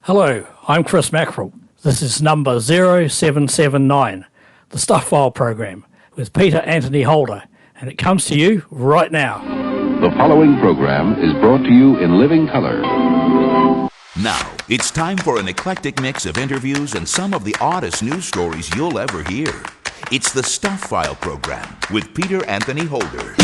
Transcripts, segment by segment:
Hello, I'm Chris Mackerell. This is number 0779, the Stuph File Program, with Peter Anthony Holder, and it comes to you right now. The following program is brought to you in living color. Now, it's time for an eclectic mix of interviews and some of the oddest news stories you'll ever hear. It's the Stuph File Program with Peter Anthony Holder.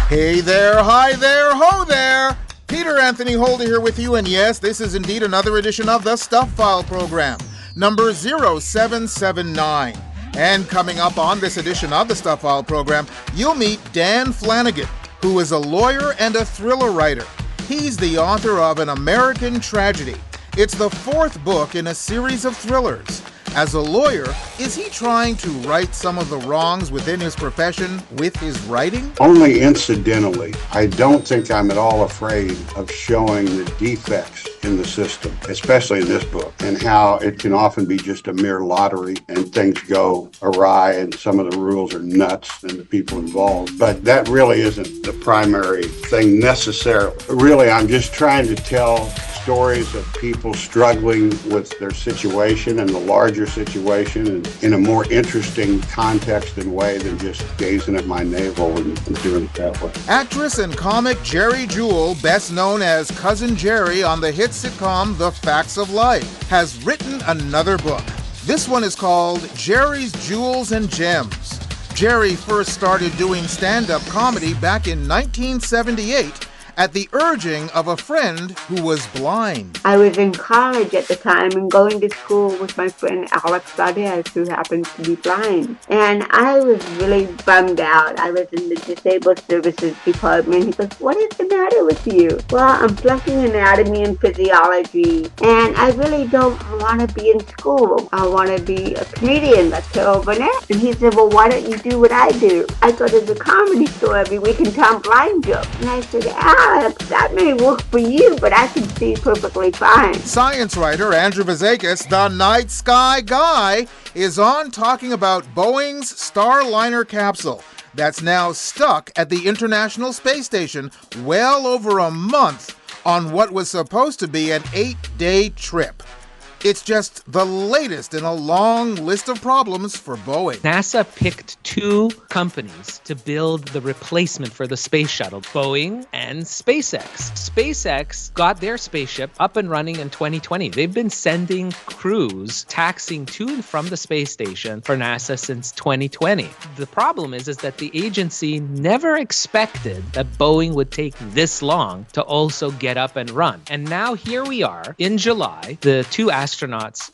Hey there, hi there, ho there! Peter Anthony Holder here with you, and yes, this is indeed another edition of the Stuph File Program, number 0779. And coming up on this edition of the Stuph File Program, you'll meet Dan Flanigan, who is a lawyer and a thriller writer. He's the author of An American Tragedy. It's the fourth book in a series of thrillers. As a lawyer, is he trying to right some of the wrongs within his profession with his writing? Only incidentally. I don't think I'm at all afraid of showing the defects in the system, especially in this book, and how it can often be just a mere lottery and things go awry and some of the rules are nuts and the people involved. But that really isn't the primary thing necessarily. Really, I'm just trying to tell stories of people struggling with their situation and the larger situation and in a more interesting context and way than just gazing at my navel and doing it that way. Actress and comic Geri Jewell, best known as Cousin Geri on the hit sitcom The Facts of Life, has written another book. This one is called Geri's Jewels and Gems. Geri first started doing stand-up comedy back in 1978 at the urging of a friend who was blind. I was in college at the time and going to school with my friend Alex Fazekas, who happens to be blind. And I was really bummed out. I was in the disabled services department. He goes, "What is the matter with you?" "Well, I'm flunking anatomy and physiology, and I really don't want to be in school. I want to be a comedian like Carol Burnett." And he said, "Well, why don't you do what I do? I go to the comedy store every week and tell blind jokes." And I said, that may work for you, but I can see perfectly fine. Science writer Andrew Fazekas, the night sky guy, is on talking about Boeing's Starliner capsule that's now stuck at the International Space Station well over a month on what was supposed to be an 8-day trip. It's just the latest in a long list of problems for Boeing. NASA picked two companies to build the replacement for the space shuttle, Boeing and SpaceX. SpaceX got their spaceship up and running in 2020. They've been sending crews taxiing to and from the space station for NASA since 2020. The problem is that the agency never expected that Boeing would take this long to also get up and run. And now here we are in July. The two astronauts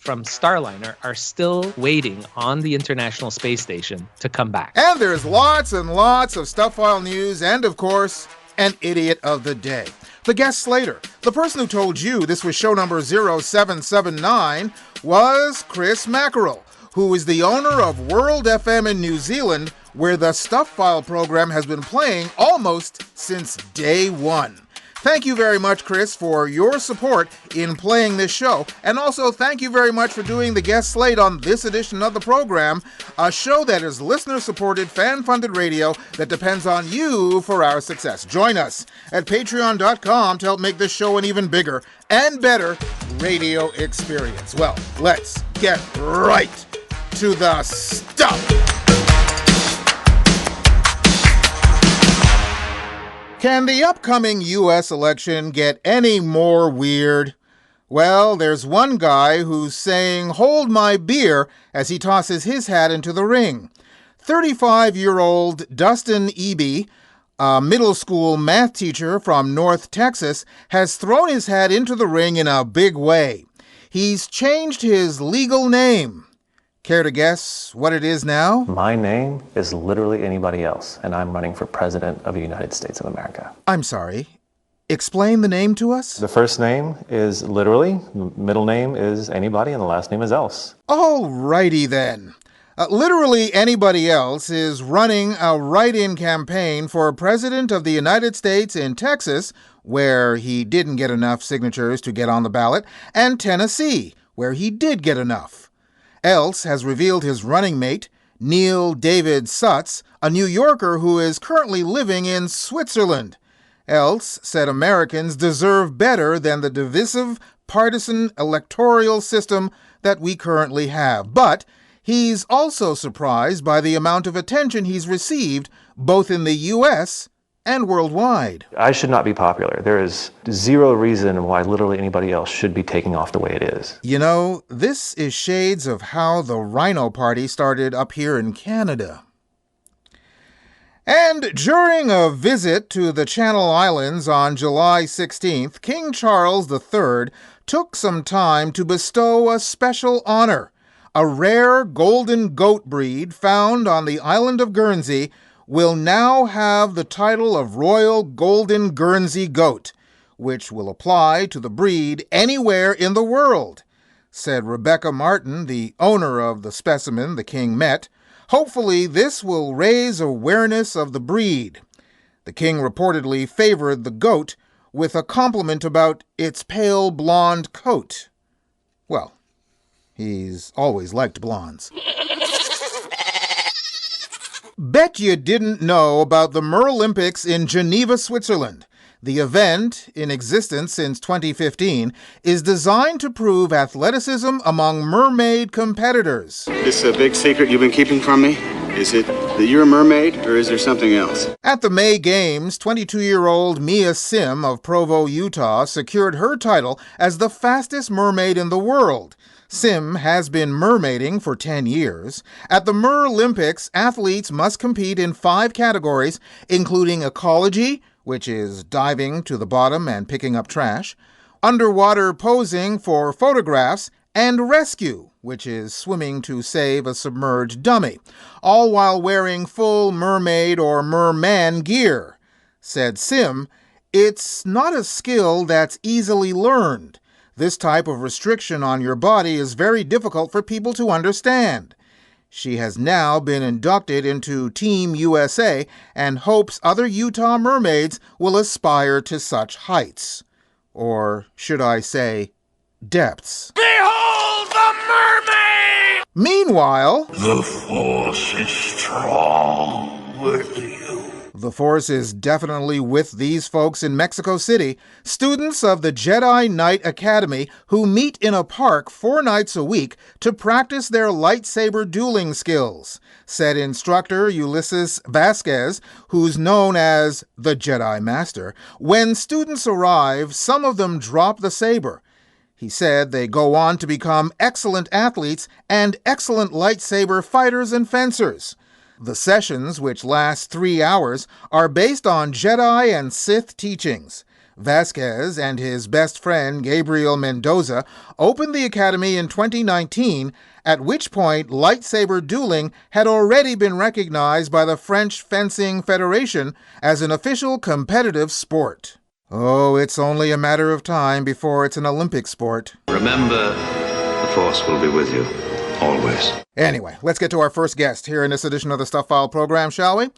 from Starliner are still waiting on the International Space Station to come back. And there's lots and lots of Stuph File news and, of course, an idiot of the day. The guest slater, the person who told you this was show number 0779, was Chris Mackerell, who is the owner of World FM in New Zealand, where the Stuph File program has been playing almost since day one. Thank you very much, Chris, for your support in playing this show. And also, thank you very much for doing the guest slate on this edition of the program, a show that is listener-supported, fan-funded radio that depends on you for our success. Join us at patreon.com to help make this show an even bigger and better radio experience. Well, let's get right to the stuff. Can the upcoming U.S. election get any more weird? Well, there's one guy who's saying, "Hold my beer," as he tosses his hat into the ring. 35-year-old Dustin Eby, a middle school math teacher from North Texas, has thrown his hat into the ring in a big way. He's changed his legal name. Care to guess what it is now? My name is literally anybody else, and I'm running for President of the United States of America. I'm sorry. Explain the name to us? The first name is literally, the middle name is anybody, and the last name is else. All righty then. Literally anybody else is running a write-in campaign for President of the United States in Texas, where he didn't get enough signatures to get on the ballot, and Tennessee, where he did get enough. Else has revealed his running mate, Neil David Sutz, a New Yorker who is currently living in Switzerland. else said Americans deserve better than the divisive, partisan electoral system that we currently have. But he's also surprised by the amount of attention he's received both in the U.S. and worldwide. I should not be popular. There is zero reason why literally anybody else should be taking off the way it is. You know, this is shades of how the Rhino Party started up here in Canada. And during a visit to the Channel Islands on July 16th, King Charles III took some time to bestow a special honor. A rare golden goat breed found on the island of Guernsey will now have the title of Royal Golden Guernsey Goat, which will apply to the breed anywhere in the world, said Rebecca Martin, the owner of the specimen the king met. Hopefully, this will raise awareness of the breed. The king reportedly favored the goat with a compliment about its pale blonde coat. Well, he's always liked blondes. Bet you didn't know about the Merolympics in Geneva, Switzerland. The event, in existence since 2015, is designed to prove athleticism among mermaid competitors. This a big secret you've been keeping from me? Is it that you're a mermaid, or is there something else? At the May Games, 22-year-old Mia Sim of Provo, Utah, secured her title as the fastest mermaid in the world. Sim has been mermaiding for 10 years. At the Merolympics, athletes must compete in 5 categories, including ecology, which is diving to the bottom and picking up trash, underwater posing for photographs, and rescue, which is swimming to save a submerged dummy, all while wearing full mermaid or merman gear. Said Sim, "It's not a skill that's easily learned. This type of restriction on your body is very difficult for people to understand." She has now been inducted into Team USA and hopes other Utah mermaids will aspire to such heights. Or should I say, depths. Behold the mermaid! Meanwhile, the Force is strong with you. The Force is definitely with these folks in Mexico City, students of the Jedi Knight Academy who meet in a park 4 nights a week to practice their lightsaber dueling skills, said instructor Ulysses Vasquez, who's known as the Jedi Master. When students arrive, some of them drop the saber. He said they go on to become excellent athletes and excellent lightsaber fighters and fencers. The sessions, which last 3 hours, are based on Jedi and Sith teachings. Vasquez and his best friend, Gabriel Mendoza, opened the academy in 2019, at which point lightsaber dueling had already been recognized by the French Fencing Federation as an official competitive sport. Oh, it's only a matter of time before it's an Olympic sport. Remember, the Force will be with you. Always. Anyway, let's get to our first guest here in this edition of the Stuph File Program, shall we?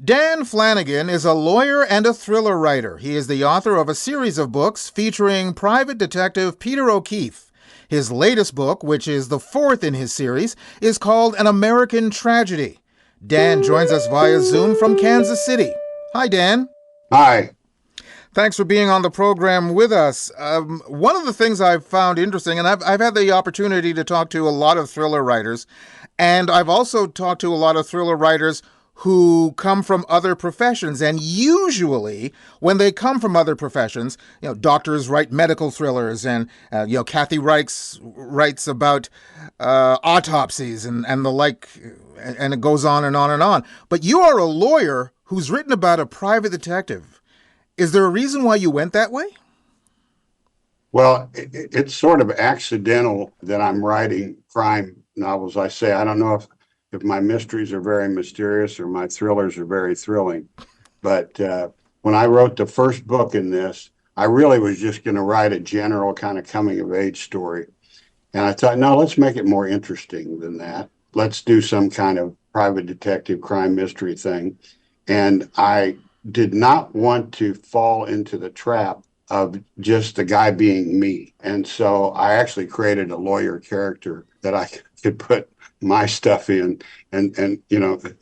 Dan Flanigan is a lawyer and a thriller writer. He is the author of a series of books featuring private detective Peter O'Keefe. His latest book, which is the 4th in his series, is called An American Tragedy. Dan joins us via Zoom from Kansas City. Hi, Dan. Hi. Thanks for being on the program with us. One of the things I've found interesting, and I've had the opportunity to talk to a lot of thriller writers, and I've also talked to a lot of thriller writers who come from other professions. And usually, when they come from other professions, doctors write medical thrillers, and Kathy writes about autopsies and the like, and it goes on and on and on. But you are a lawyer who's written about a private detective. Is there a reason why you went that way? Well, it's sort of accidental that I'm writing crime novels. I say, I don't know if my mysteries are very mysterious or my thrillers are very thrilling. But when I wrote the first book in this, I really was just going to write a general kind of coming-of-age story. And I thought, no, let's make it more interesting than that. Let's do some kind of private detective crime mystery thing. And I did not want to fall into the trap of just the guy being me. And so I actually created a lawyer character that I could put my stuff in and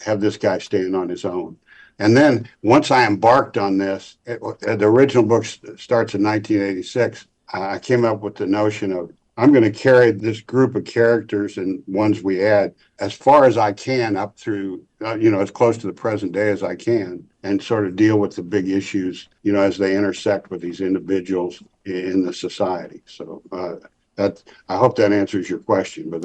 have this guy stand on his own. And then once I embarked on this, the original book starts in 1986. I came up with the notion of I'm going to carry this group of characters and ones we add as far as I can up through, as close to the present day as I can, and sort of deal with the big issues, as they intersect with these individuals in the society. So I hope that answers your question. But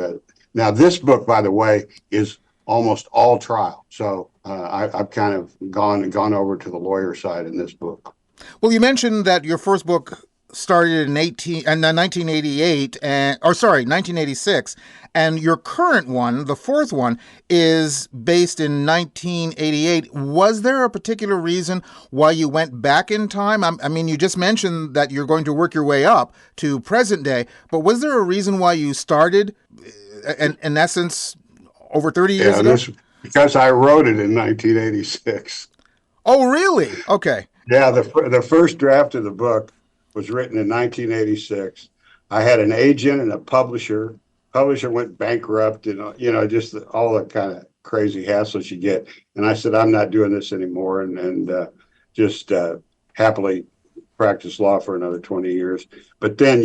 now this book, by the way, is almost all trial. So I've kind of gone over to the lawyer side in this book. Well, you mentioned that your first book started in 1986, and your current one, the fourth one, is based in 1988. Was there a particular reason why you went back in time? I mean, you just mentioned that you're going to work your way up to present day, but was there a reason why you started, in essence, over 30 years ago? Because I wrote it in 1986. Oh, really? Okay. Yeah, the first draft of the book was written in 1986. I had an agent and a publisher. Publisher went bankrupt and, just all the kind of crazy hassles you get. And I said, I'm not doing this anymore, and just happily practiced law for another 20 years. But then,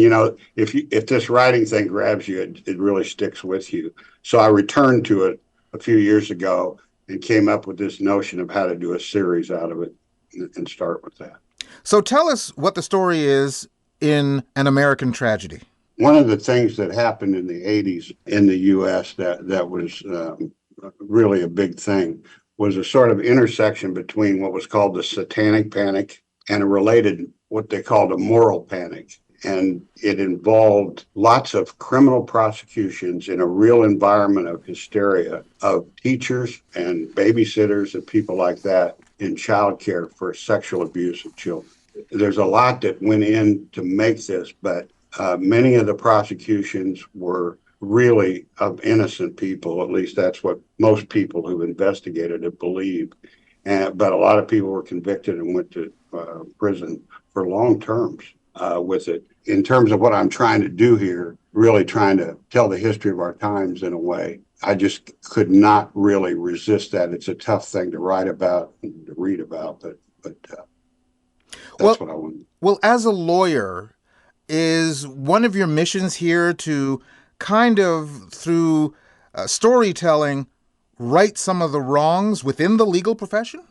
if this writing thing grabs you, it really sticks with you. So I returned to it a few years ago and came up with this notion of how to do a series out of it and start with that. So tell us what the story is in An American Tragedy. One of the things that happened in the 80s in the U.S. that was really a big thing was a sort of intersection between what was called the Satanic Panic and a related, what they called a moral panic. And it involved lots of criminal prosecutions in a real environment of hysteria of teachers and babysitters and people like that in childcare for sexual abuse of children. There's a lot that went in to make this, but many of the prosecutions were really of innocent people. At least that's what most people who investigated it believed. But a lot of people were convicted and went to prison for long terms with it. In terms of what I'm trying to do here, really trying to tell the history of our times in a way, I just could not really resist that. It's a tough thing to write about and to read about, but that's what I want. Well, as a lawyer, is one of your missions here to kind of, through storytelling, right some of the wrongs within the legal profession?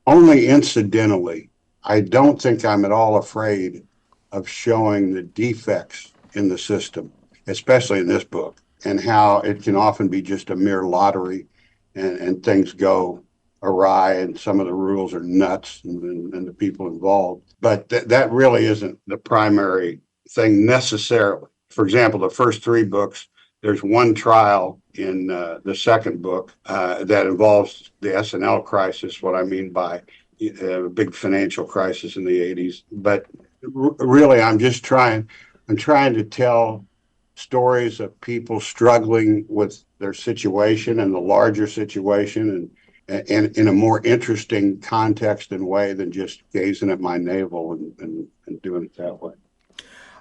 Only incidentally. I don't think I'm at all afraid of showing the defects in the system, especially in this book, and how it can often be just a mere lottery and things go awry and some of the rules are nuts and the people involved. But that really isn't the primary thing necessarily. For example, the first three books, there's one trial in the second book that involves the S&L crisis, what I mean by a big financial crisis in the 80s. But really, I'm trying to tell stories of people struggling with their situation and the larger situation and in a more interesting context and way than just gazing at my navel and doing it that way.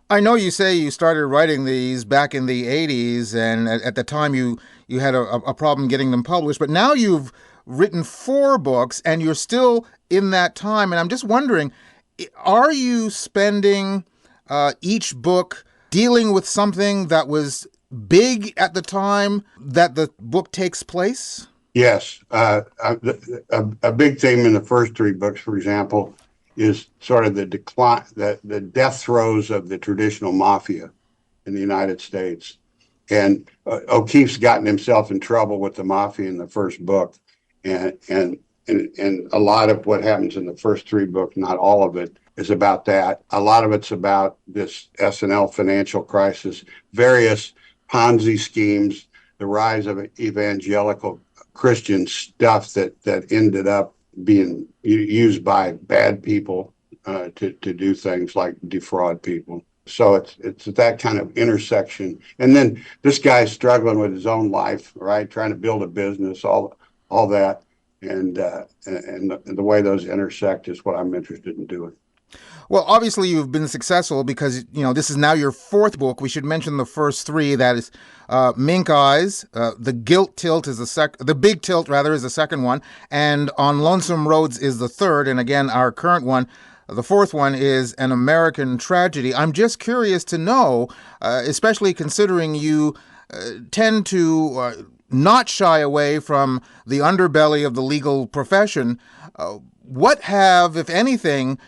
I know you say you started writing these back in the 80s, and at the time you had a problem getting them published, but now you've written 4 books and you're still in that time. And I'm just wondering, are you spending each book dealing with something that was big at the time that the book takes place? Yes. A big theme in the first 3 books, for example, is sort of the decline, the death throes of the traditional mafia in the United States. And O'Keefe's gotten himself in trouble with the mafia in the first book. And a lot of what happens in the first 3 books, not all of it, is about that. A lot of it's about this S&L financial crisis, various Ponzi schemes, the rise of evangelical Christian stuff that ended up being used by bad people to do things like defraud people. So it's that kind of intersection. And then this guy's struggling with his own life, right? Trying to build a business, all that. And the way those intersect is what I'm interested in doing. Well, obviously you've been successful because, this is now your fourth book. We should mention the first three. That is Mink Eyes, The Guilt Tilt is the Big Tilt rather is the second one, and On Lonesome Roads is the third. And again, our current one, the fourth one, is An American Tragedy. I'm just curious to know, especially considering you tend to not shy away from the underbelly of the legal profession, what have, if anything,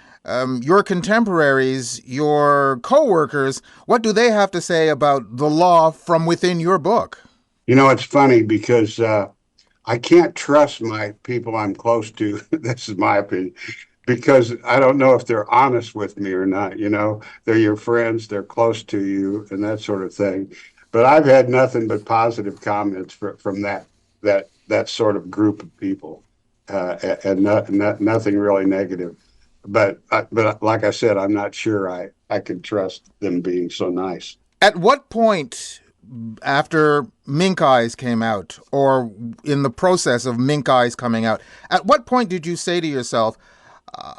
your contemporaries, your co-workers, what do they have to say about the law from within your book? It's funny because I can't trust my people I'm close to. This is my opinion, because I don't know if they're honest with me or not. They're your friends, they're close to you, and that sort of thing. But I've had nothing but positive comments from that sort of group of people, and nothing really negative. But like I said, I'm not sure I can trust them being so nice. At what point, after Mink Eyes came out, or in the process of Mink Eyes coming out, at what point did you say to yourself,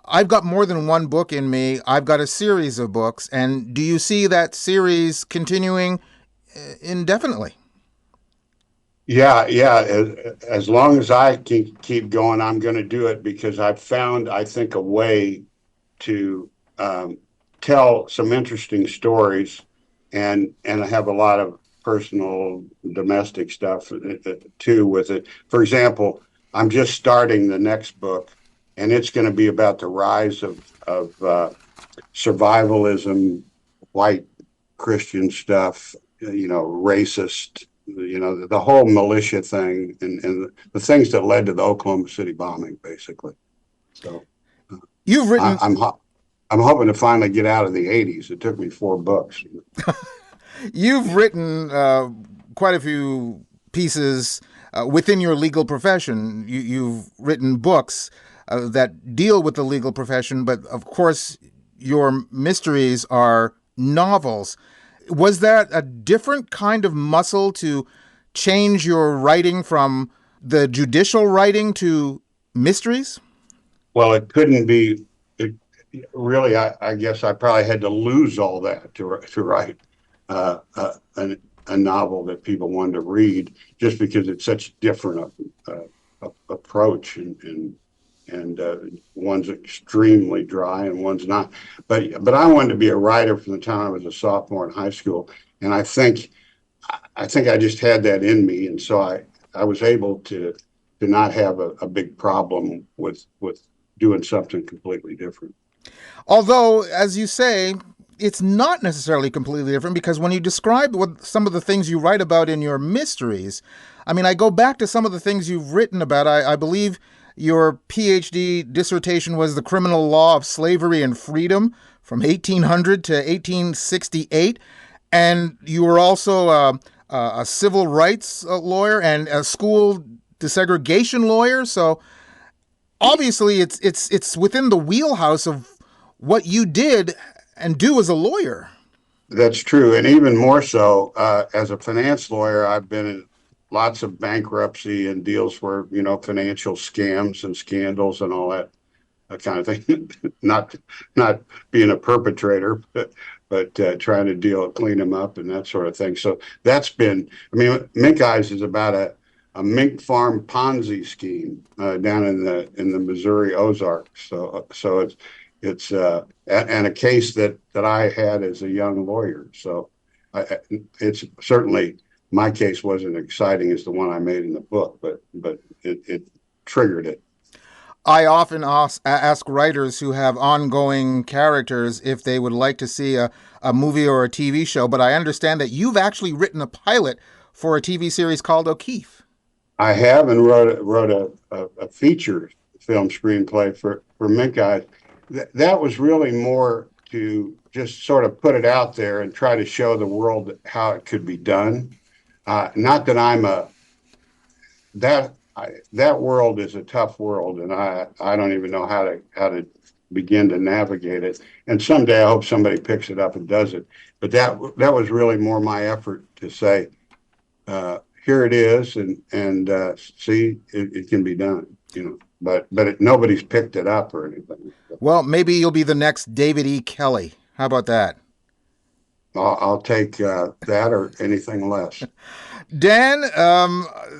I've got more than one book in me, I've got a series of books, and do you see that series continuing indefinitely? Yeah. As long as I keep going, I'm going to do it, because I've found, I think, a way to tell some interesting stories, and I have a lot of personal domestic stuff too with it. For example, I'm just starting the next book, and it's going to be about the rise of survivalism, white Christian stuff, racist, the whole militia thing, and the things that led to the Oklahoma City bombing, basically. So you've written. I'm hoping to finally get out of the 80s. It took me 4 books. You've written quite a few pieces within your legal profession. You've written books that deal with the legal profession, but of course, your mysteries are novels. Was that a different kind of muscle to change your writing from the judicial writing to mysteries? Well, it couldn't be. Really, I guess I probably had to lose all that to write a novel that people wanted to read, just because it's such a different approach, and one's extremely dry and one's not. But I wanted to be a writer from the time I was a sophomore in high school, and I think I just had that in me, and so I was able to not have a big problem with doing something completely different. Although, as you say, it's not necessarily completely different, because when you describe what some of the things you write about in your mysteries, I mean, I go back to some of the things you've written about. I believe your PhD dissertation was The Criminal Law of Slavery and Freedom from 1800 to 1868. And you were also a civil rights lawyer and a school desegregation lawyer. So obviously it's within the wheelhouse of what you did and do as a lawyer. That's true. And even more so, as a finance lawyer, I've been in lots of bankruptcy and deals where, financial scams and scandals and all that kind of thing. not being a perpetrator, but trying to clean them up and that sort of thing. So that's been, Mink Eyes is about a mink farm Ponzi scheme down in the Missouri Ozarks. So it's and a case that I had as a young lawyer. So it's certainly, my case wasn't exciting as the one I made in the book, but it triggered it. I often ask writers who have ongoing characters if they would like to see a movie or a TV show, but I understand that you've actually written a pilot for a TV series called O'Keefe. I have, and wrote a feature film screenplay for Mink Eyes. That was really more to just sort of put it out there and try to show the world how it could be done. Not that I'm that world is a tough world, and I don't even know how to begin to navigate it. And someday I hope somebody picks it up and does it. But that was really more my effort to say, here it is, and see, it can be done. but nobody's picked it up or anything. Well, maybe you'll be the next David E. Kelly. How about that? I'll take that or anything less. Dan,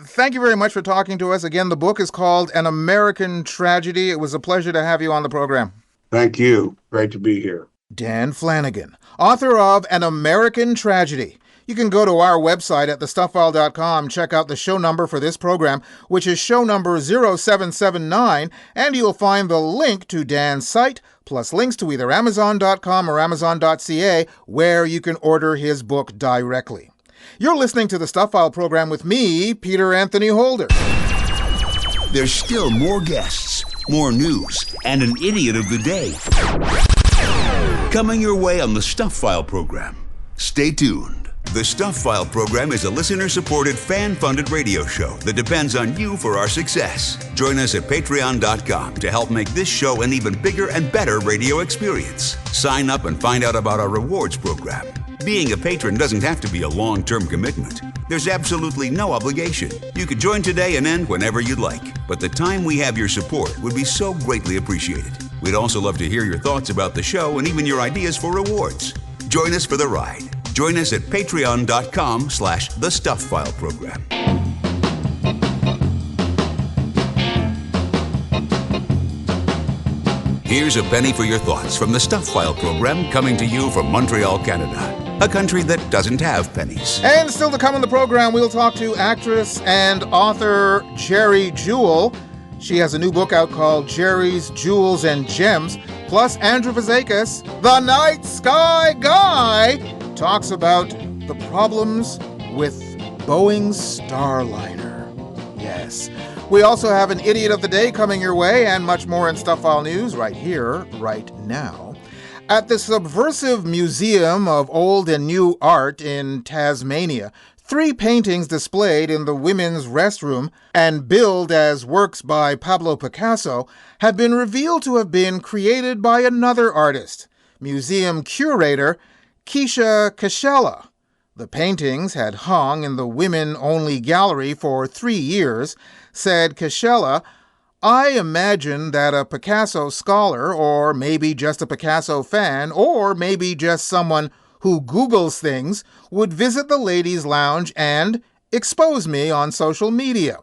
thank you very much for talking to us. Again, the book is called An American Tragedy. It was a pleasure to have you on the program. Thank you. Great to be here. Dan Flanigan, author of An American Tragedy. You can go to our website at thestuffile.com, check out the show number for this program, which is show number 0779, and you'll find the link to Dan's site, plus links to either Amazon.com or Amazon.ca, where you can order his book directly. You're listening to the Stuph File program with me, Peter Anthony Holder. There's still more guests, more news, and an idiot of the day coming your way on the Stuph File program. Stay tuned. The Stuph File program is a listener-supported, fan-funded radio show that depends on you for our success. Join us at patreon.com to help make this show an even bigger and better radio experience. Sign up and find out about our rewards program. Being a patron doesn't have to be a long-term commitment. There's absolutely no obligation. You could join today and end whenever you'd like. But the time we have your support would be so greatly appreciated. We'd also love to hear your thoughts about the show and even your ideas for rewards. Join us for the ride. Join us at patreon.com/The Stuph File program. Here's a penny for your thoughts from the Stuph File program, coming to you from Montreal, Canada, a country that doesn't have pennies. And still to come on the program, we'll talk to actress and author Geri Jewell. She has a new book out called Geri's Jewels and Gems. Plus, Andrew Fazekas, the night sky guy, talks about the problems with Boeing's Starliner. Yes. We also have an idiot of the day coming your way and much more in Stuph File News right here, right now. At the Subversive Museum of Old and New Art in Tasmania, 3 paintings displayed in the women's restroom and billed as works by Pablo Picasso have been revealed to have been created by another artist, museum curator Keisha Kashella. The paintings had hung in the women-only gallery for 3 years. Said Kashella, "I imagine that a Picasso scholar, or maybe just a Picasso fan, or maybe just someone who Googles things, would visit the ladies' lounge and expose me on social media."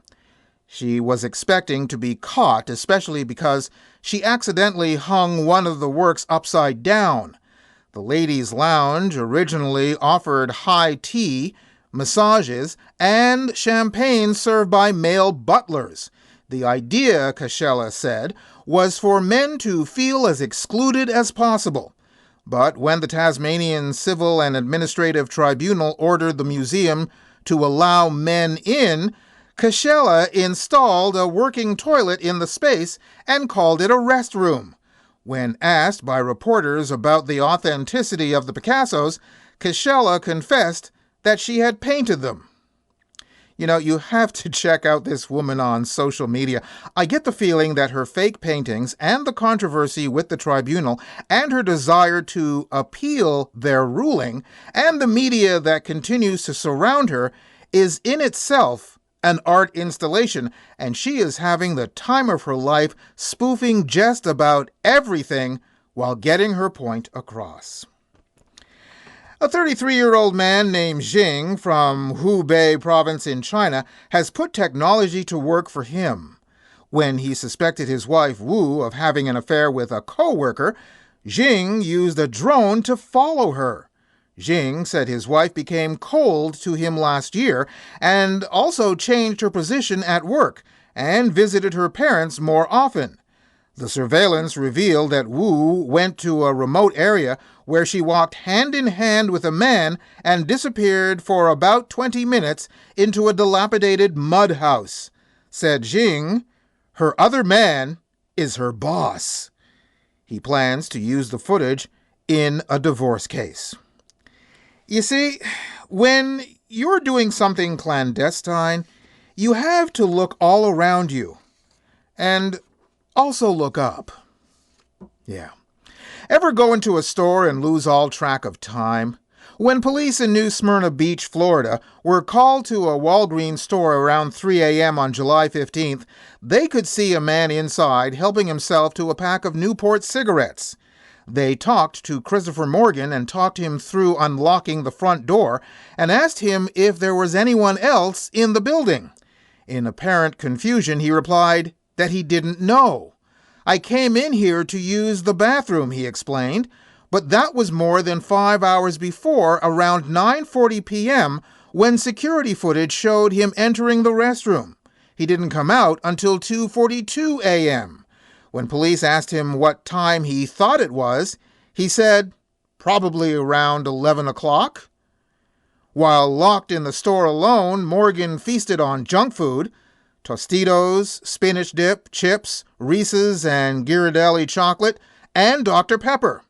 She was expecting to be caught, especially because she accidentally hung one of the works upside down. The ladies' lounge originally offered high tea, massages, and champagne served by male butlers. The idea, Kashella said, was for men to feel as excluded as possible. But when the Tasmanian Civil and Administrative Tribunal ordered the museum to allow men in, Kashella installed a working toilet in the space and called it a restroom. When asked by reporters about the authenticity of the Picassos, Kashella confessed that she had painted them. You know, you have to check out this woman on social media. I get the feeling that her fake paintings and the controversy with the tribunal and her desire to appeal their ruling and the media that continues to surround her is in itself an art installation, and she is having the time of her life spoofing just about everything while getting her point across. A 33-year-old man named Jing from Hubei province in China has put technology to work for him. When he suspected his wife Wu of having an affair with a co-worker, Jing used a drone to follow her. Jing said his wife became cold to him last year and also changed her position at work and visited her parents more often. The surveillance revealed that Wu went to a remote area where she walked hand in hand with a man and disappeared for about 20 minutes into a dilapidated mud house. Said Jing, her other man is her boss. He plans to use the footage in a divorce case. You see, when you're doing something clandestine, you have to look all around you and also look up. Yeah. Ever go into a store and lose all track of time? When police in New Smyrna Beach, Florida, were called to a Walgreens store around 3 a.m. on July 15th, they could see a man inside helping himself to a pack of Newport cigarettes. They talked to Christopher Morgan and talked him through unlocking the front door and asked him if there was anyone else in the building. In apparent confusion, he replied that he didn't know. "I came in here to use the bathroom," he explained. But that was more than 5 hours before, around 9:40 p.m., when security footage showed him entering the restroom. He didn't come out until 2:42 a.m. When police asked him what time he thought it was, he said, probably around 11 o'clock. While locked in the store alone, Morgan feasted on junk food, Tostitos, spinach dip, chips, Reese's and Ghirardelli chocolate, and Dr. Pepper.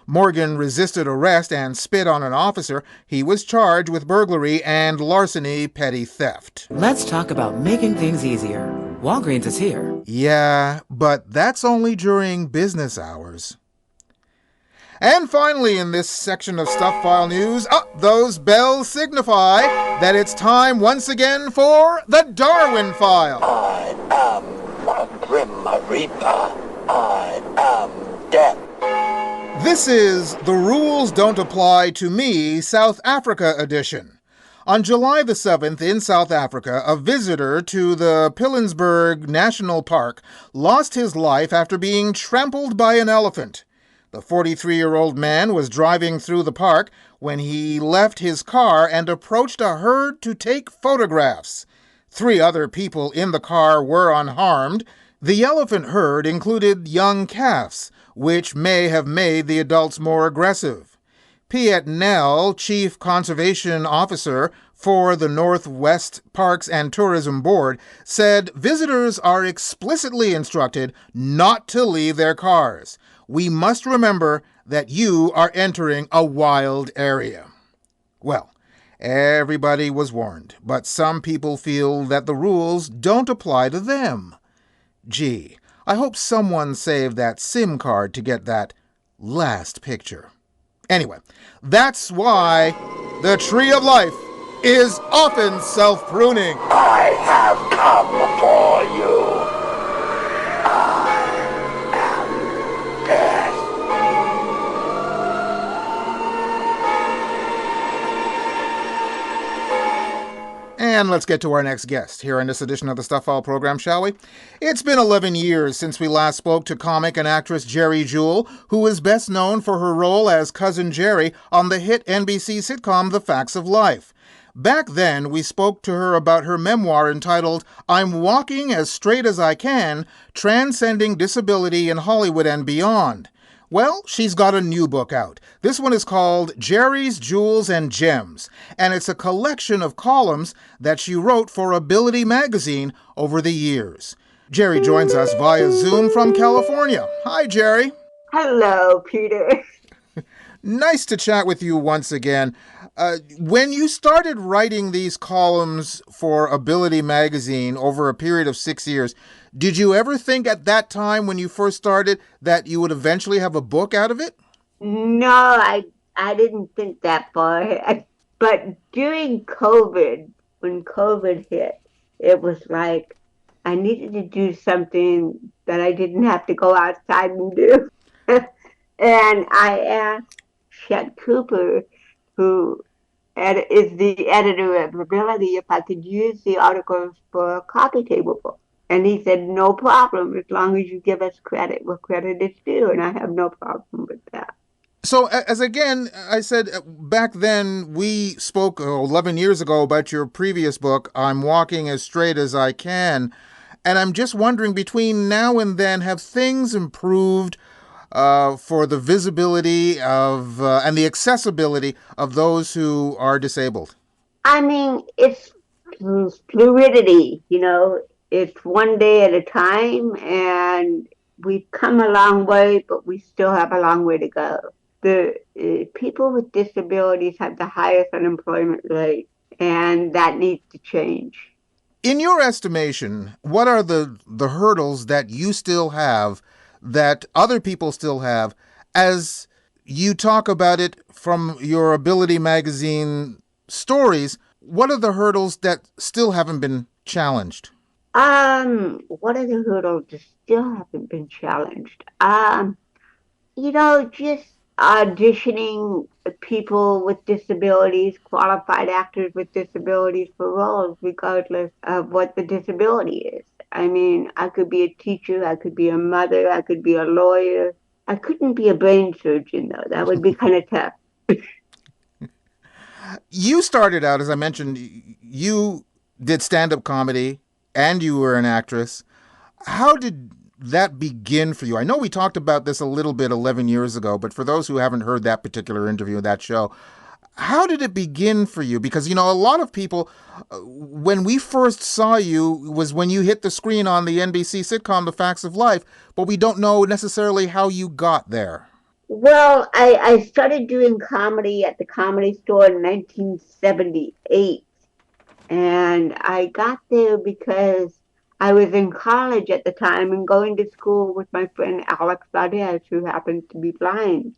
Morgan resisted arrest and spit on an officer. He was charged with burglary and larceny petty theft. Let's talk about making things easier. Walgreens is here. Yeah, but that's only during business hours. And finally, in this section of Stuff File News, those bells signify that it's time once again for the Darwin File. I am Grim Reaper. I am death. This is The Rules Don't Apply to Me, South Africa edition. On July the 7th in South Africa, a visitor to the Pilanesberg National Park lost his life after being trampled by an elephant. The 43-year-old man was driving through the park when he left his car and approached a herd to take photographs. 3 other people in the car were unharmed. The elephant herd included young calves, which may have made the adults more aggressive. Piet Nell, Chief Conservation Officer for the Northwest Parks and Tourism Board, said visitors are explicitly instructed not to leave their cars. We must remember that you are entering a wild area. Well, everybody was warned, but some people feel that the rules don't apply to them. Gee, I hope someone saved that SIM card to get that last picture. Anyway, that's why the tree of life is often self-pruning. I have come for you. I am death. And let's get to our next guest here in this edition of the Stuff File program, shall we? It's been 11 years since we last spoke to comic and actress Geri Jewell, who is best known for her role as Cousin Geri on the hit NBC sitcom The Facts of Life. Back then, we spoke to her about her memoir entitled I'm Walking as Straight as I Can, Transcending Disability in Hollywood and Beyond. Well, she's got a new book out. This one is called Geri's Jewels and Gems, and it's a collection of columns that she wrote for Ability magazine over the years. Geri joins us via Zoom from California. Hi, Geri. Hello, Peter. Nice to chat with you once again. When you started writing these columns for Ability magazine over a period of 6 years, did you ever think at that time when you first started that you would eventually have a book out of it? No, I didn't think that far. But during COVID, when COVID hit, it was like I needed to do something that I didn't have to go outside and do. And I asked Chet Cooper, who is the editor of Ability, if I could use the articles for a coffee table book. And he said, no problem, as long as you give us credit where credit is due. And I have no problem with that. So, as again, I said, back then we spoke 11 years ago about your previous book, I'm Walking as Straight as I Can. And I'm just wondering, between now and then, have things improved for the visibility of and the accessibility of those who are disabled? I mean, it's fluidity, you know. It's one day at a time, and we've come a long way, but we still have a long way to go. The people with disabilities have the highest unemployment rate, and that needs to change. In your estimation, what are the hurdles that you still have, that other people still have, as you talk about it from your Ability magazine stories, what are the hurdles that still haven't been challenged? What are the hurdles that still haven't been challenged? Just auditioning people with disabilities, qualified actors with disabilities for roles, regardless of what the disability is. I mean, I could be a teacher, I could be a mother, I could be a lawyer. I couldn't be a brain surgeon, though. That would be kind of tough. You started out, as I mentioned, you did stand-up comedy and you were an actress. How did that begin for you? I know we talked about this a little bit 11 years ago, but for those who haven't heard that particular interview, that show, how did it begin for you? Because, a lot of people, when we first saw you was when you hit the screen on the NBC sitcom The Facts of Life, but we don't know necessarily how you got there. Well, I started doing comedy at the Comedy Store in 1978. And I got there because I was in college at the time and going to school with my friend Alex Fazekas, who happens to be blind.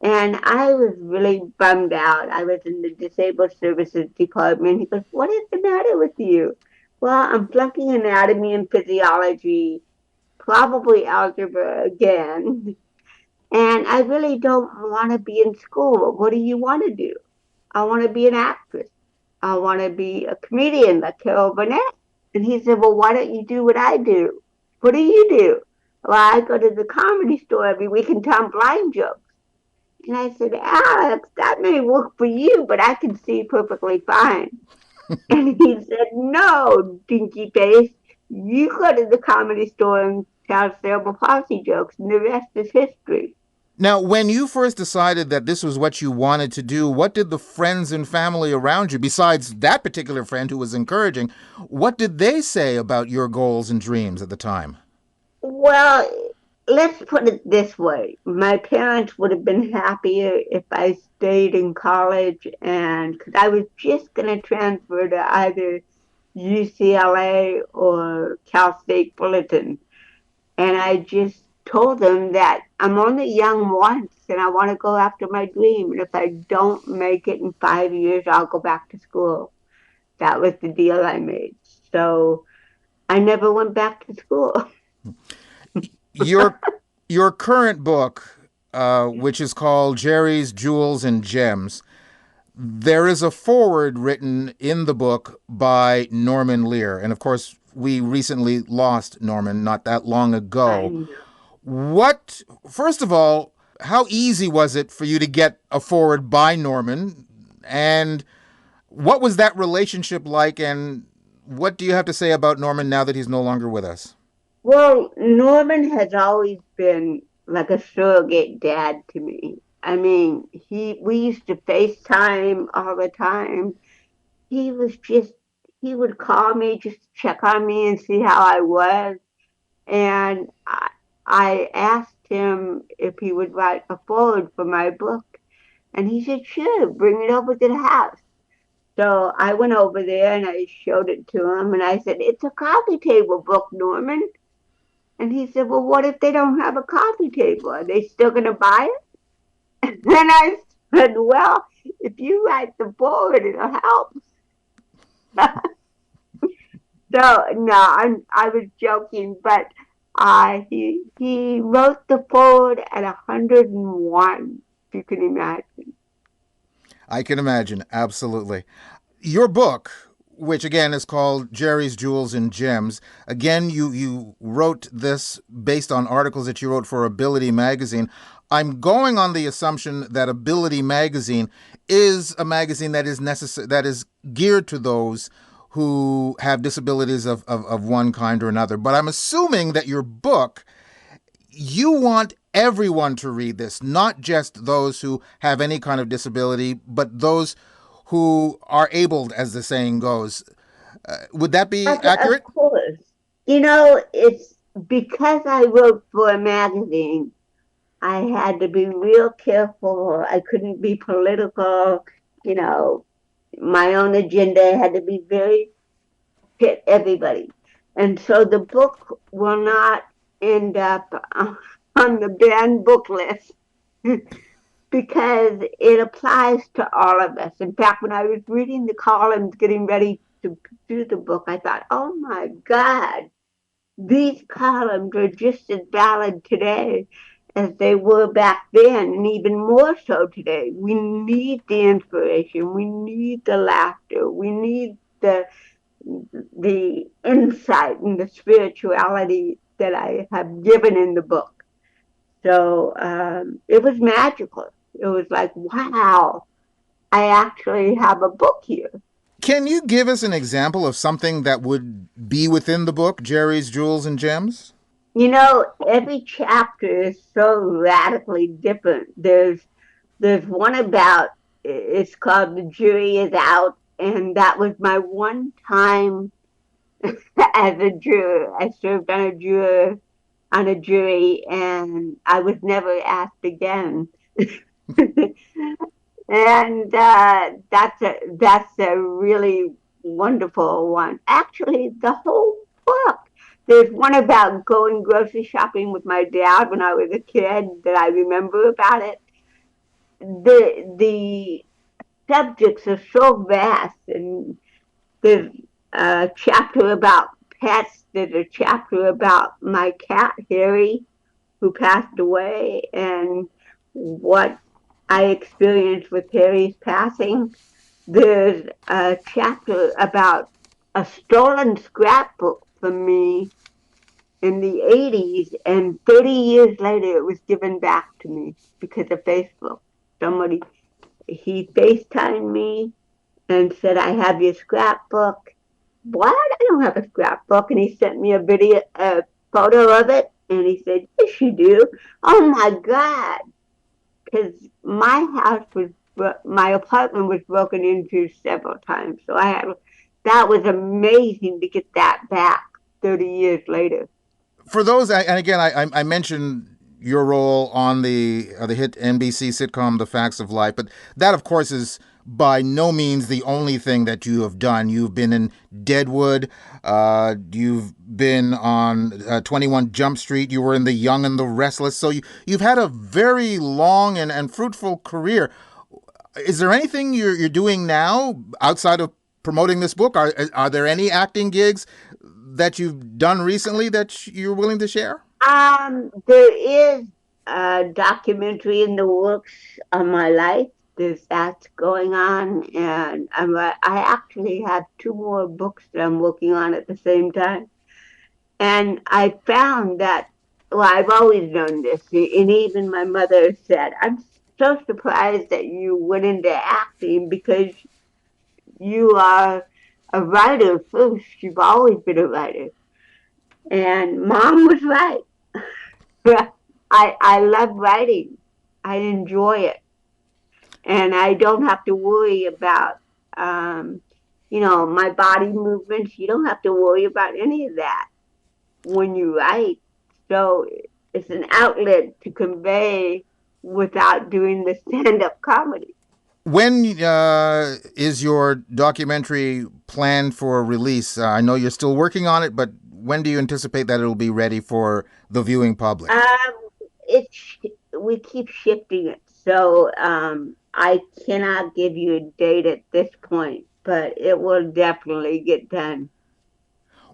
And I was really bummed out. I was in the disabled services department. He goes, "What is the matter with you?" Well, I'm flunking anatomy and physiology, probably algebra again. And I really don't want to be in school. What do you want to do? I want to be an actress. I want to be a comedian like Carol Burnett. And he said, "Well, why don't you do what I do?" "What do you do?" "Well, I go to the Comedy Store every week and tell blind jokes." And I said, "Alex, that may work for you, but I can see perfectly fine." And he said, "No, dinky face, you go to the Comedy Store and tell cerebral palsy jokes, and the rest is history." Now, when you first decided that this was what you wanted to do, what did the friends and family around you, besides that particular friend who was encouraging, what did they say about your goals and dreams at the time? Well, let's put it this way. My parents would have been happier if I stayed in college, and because I was just going to transfer to either UCLA or Cal State Fullerton. And I just told them that I'm only young once and I want to go after my dream. And if I don't make it in 5 years, I'll go back to school. That was the deal I made. So I never went back to school. Your current book, which is called Geri's Jewels and Gems, there is a foreword written in the book by Norman Lear. And of course, we recently lost Norman not that long ago. First of all, how easy was it for you to get a foreword by Norman? And what was that relationship like? And what do you have to say about Norman now that he's no longer with us? Well, Norman has always been like a surrogate dad to me. I mean, we used to FaceTime all the time. He would call me just to check on me and see how I was. And I asked him if he would write a foreword for my book. And he said, "Sure, bring it over to the house." So I went over there and I showed it to him. And I said, "It's a coffee table book, Norman." And he said, "Well, what if they don't have a coffee table? Are they still going to buy it?" And then I said, "Well, if you write the foreword, it'll help." So, no, I was joking, but he wrote the foreword at 101, if you can imagine. I can imagine, absolutely. Your book, which again is called Geri's Jewels and Gems, again, you wrote this based on articles that you wrote for Ability magazine. I'm going on the assumption that Ability magazine is a magazine that is geared to those who have disabilities of one kind or another. But I'm assuming that your book, you want everyone to read this, not just those who have any kind of disability, but those who are abled, as the saying goes. Would that be accurate? Of course. It's because I wrote for a magazine, I had to be real careful. I couldn't be political. My own agenda had to be very fit everybody. And so the book will not end up on the banned book list. because it applies to all of us. In fact, when I was reading the columns, getting ready to do the book, I thought, oh my God, these columns are just as valid today as they were back then, and even more so today. We need the inspiration, we need the laughter, we need the insight and the spirituality that I have given in the book. So it was magical. It was like, wow, I actually have a book here. Can you give us an example of something that would be within the book, Geri's Jewels and Gems? You know, every chapter is so radically different. There's one about, it's called The Jury Is Out, and that was my one time as a juror. I served on a jury, and I was never asked again. And that's a really wonderful one. Actually, the whole book. There's one about going grocery shopping with my dad when I was a kid that I remember about it. The subjects are so vast, and there's a chapter about pets. There's a chapter about my cat Harry, who passed away, and what I experienced with Harry's passing. There's a chapter about a stolen scrapbook from me in the 80s, and 30 years later it was given back to me because of Facebook. He FaceTimed me and said, I have your scrapbook. What? I don't have a scrapbook. And he sent me a photo of it, and he said, yes, you do. Oh my God. Because my apartment was broken into several times. So that was amazing to get that back 30 years later. For those, and again, I mentioned your role on the hit NBC sitcom The Facts of Life, but that, of course, is by no means the only thing that you have done. You've been in Deadwood. You've been on 21 Jump Street. You were in The Young and the Restless. So you've had a very long and fruitful career. Is there anything you're doing now outside of promoting this book? Are there any acting gigs that you've done recently that you're willing to share? There is a documentary in the works on my life. That's going on, and I actually have 2 more books that I'm working on at the same time. And I found that, well, I've always known this, and even my mother said, I'm so surprised that you went into acting because you are a writer first. You've always been a writer. And Mom was right. I love writing. I enjoy it. And I don't have to worry about, my body movements. You don't have to worry about any of that when you write. So it's an outlet to convey without doing the stand-up comedy. When is your documentary planned for release? I know you're still working on it, but when do you anticipate that it'll be ready for the viewing public? We keep shifting it. So I cannot give you a date at this point, but it will definitely get done.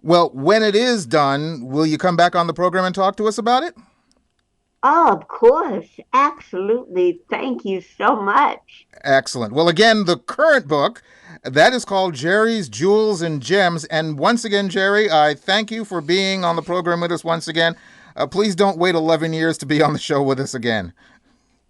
Well, when it is done, will you come back on the program and talk to us about it? Oh, of course. Absolutely. Thank you so much. Excellent. Well, again, the current book, that is called Geri's Jewels and Gems. And once again, Geri, I thank you for being on the program with us once again. Please don't wait 11 years to be on the show with us again.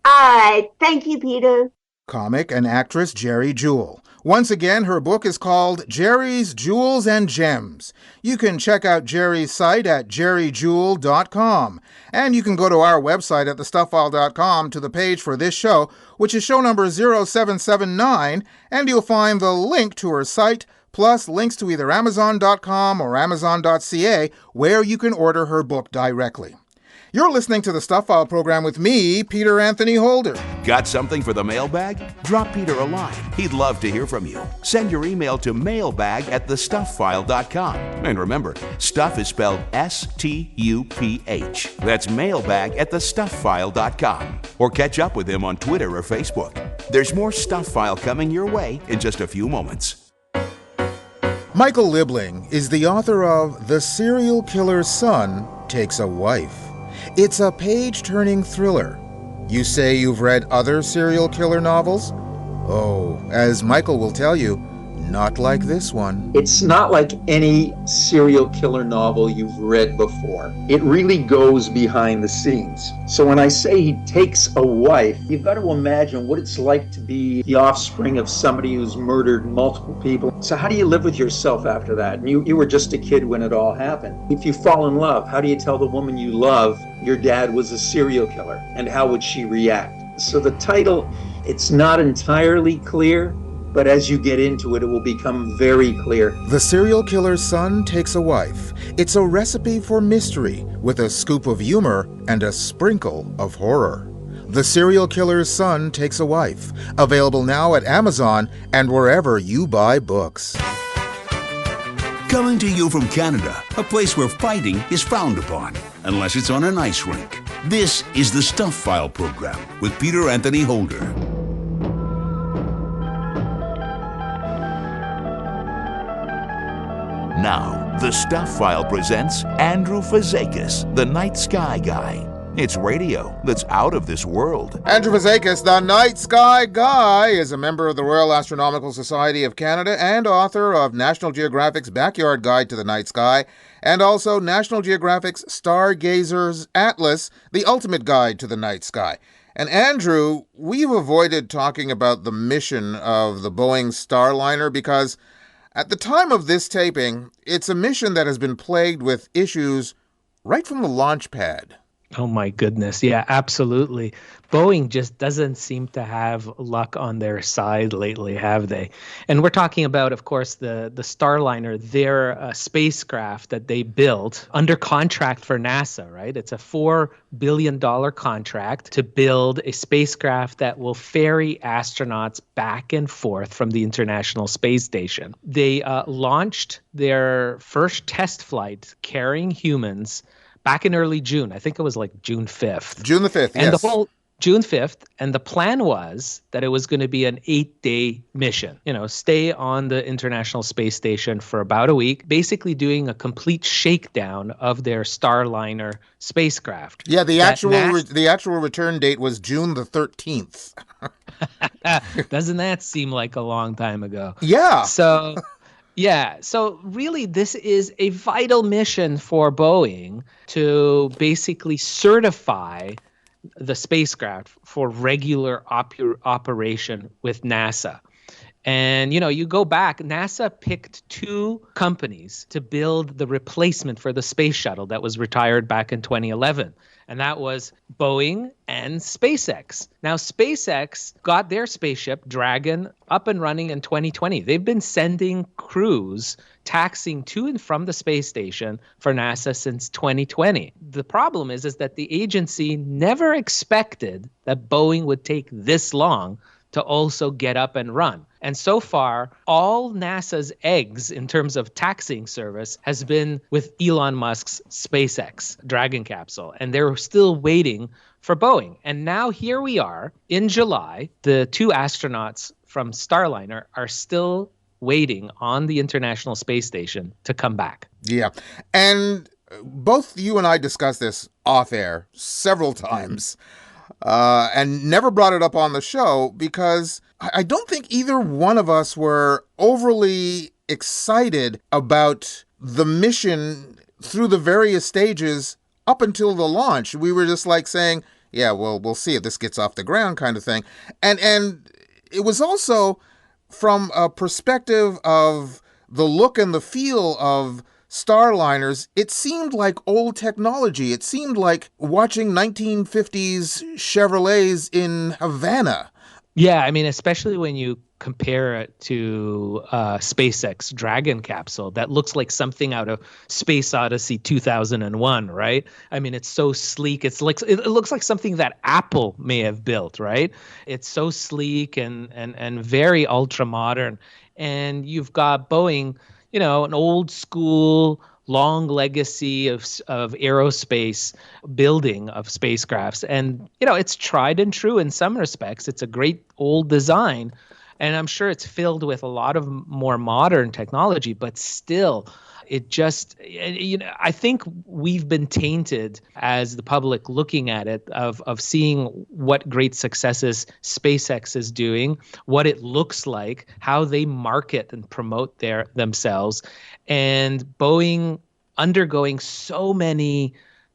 All right. Thank you, Peter. Comic and actress Geri Jewell. Once again, her book is called Geri's Jewels and Gems. You can check out Geri's site at gerijewell.com. And you can go to our website at thestufffile.com to the page for this show, which is show number 0779, and you'll find the link to her site, plus links to either Amazon.com or Amazon.ca, where you can order her book directly. You're listening to the Stuph File program with me, Peter Anthony Holder. Got something for the mailbag? Drop Peter a line. He'd love to hear from you. Send your email to mailbag@thestufffile.com. And remember, stuff is spelled S-T-U-P-H. That's mailbag@thestufffile.com. Or catch up with him on Twitter or Facebook. There's more Stuph File coming your way in just a few moments. Michael Liebling is the author of The Serial Killer's Son Takes a Wife. It's a page-turning thriller. You say you've read other serial killer novels? Oh, as Michael will tell you, not like this one. It's not like any serial killer novel you've read before. It really goes behind the scenes. So when I say he takes a wife, you've got to imagine what it's like to be the offspring of somebody who's murdered multiple people. So how do you live with yourself after that? And you were just a kid when it all happened. If you fall in love, how do you tell the woman you love your dad was a serial killer? And how would she react? So the title, it's not entirely clear, but as you get into it, it will become very clear. The Serial Killer's Son Takes a Wife. It's a recipe for mystery with a scoop of humor and a sprinkle of horror. The Serial Killer's Son Takes a Wife. Available now at Amazon and wherever you buy books. Coming to you from Canada, a place where fighting is frowned upon, unless it's on an ice rink. This is the Stuph File program with Peter Anthony Holder. Now, the Stuph File presents Andrew Fazekas, the Night Sky Guy. It's radio that's out of this world. Andrew Fazekas, the Night Sky Guy, is a member of the Royal Astronomical Society of Canada and author of National Geographic's Backyard Guide to the Night Sky, and also National Geographic's Stargazer's Atlas, the Ultimate Guide to the Night Sky. And Andrew, we've avoided talking about the mission of the Boeing Starliner because at the time of this taping, it's a mission that has been plagued with issues right from the launch pad. Oh, my goodness. Yeah, absolutely. Boeing just doesn't seem to have luck on their side lately, have they? And we're talking about, of course, the Starliner, their spacecraft that they built under contract for NASA, right? It's a $4 billion contract to build a spacecraft that will ferry astronauts back and forth from the International Space Station. They launched their first test flight carrying humans back in early June. I think it was like June 5th. June the 5th, and yes. The whole June 5th. And the plan was that it was going to be an 8-day mission. You know, stay on the International Space Station for about a week, basically doing a complete shakedown of their Starliner spacecraft. Yeah, the actual return date was June the 13th. Doesn't that seem like a long time ago? Yeah. Yeah, so really this is a vital mission for Boeing to basically certify the spacecraft for regular operation with NASA. And, you know, you go back, NASA picked two companies to build the replacement for the space shuttle that was retired back in 2011. And that was Boeing and SpaceX. Now, SpaceX got their spaceship, Dragon, up and running in 2020. They've been sending crews taxiing to and from the space station for NASA since 2020. The problem is that the agency never expected that Boeing would take this long to also get up and run. And so far, all NASA's eggs in terms of taxiing service has been with Elon Musk's SpaceX Dragon capsule. And they're still waiting for Boeing. And now here we are in July. The two astronauts from Starliner are still waiting on the International Space Station to come back. Yeah. And both you and I discussed this off air several times. And never brought it up on the show because I don't think either one of us were overly excited about the mission through the various stages up until the launch. We were just like saying, yeah, well, we'll see if this gets off the ground kind of thing. And it was also from a perspective of the look and the feel of Starliners, it seemed like old technology. It seemed like watching 1950s Chevrolets in Havana. Yeah, I mean, especially when you compare it to SpaceX Dragon capsule that looks like something out of Space Odyssey 2001, right? I mean, it's so sleek. It looks like something that Apple may have built, right? It's so sleek and very ultra modern. And you've got Boeing, an old school long legacy of aerospace building of spacecrafts. And, it's tried and true in some respects. It's a great old design. And I'm sure it's filled with a lot of more modern technology, but still, it just, I think we've been tainted as the public looking at it of seeing what great successes SpaceX is doing, what it looks like, how they market and promote themselves, and Boeing undergoing so many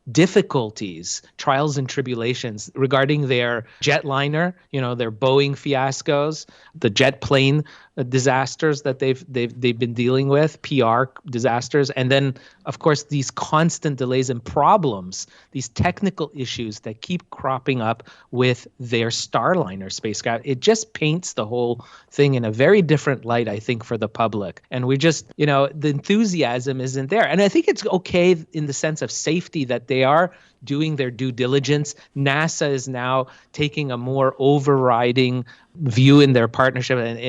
difficulties, trials and tribulations regarding their jetliner, their Boeing fiascos, the jet plane disasters that they've been dealing with, PR disasters, and then of course these constant delays and problems, these technical issues that keep cropping up with their Starliner spacecraft. It just paints the whole thing in a very different light, I think, for the public. And we just, the enthusiasm isn't there. And I think it's okay in the sense of safety that they are doing their due diligence. NASA is now taking a more overriding view in their partnership, and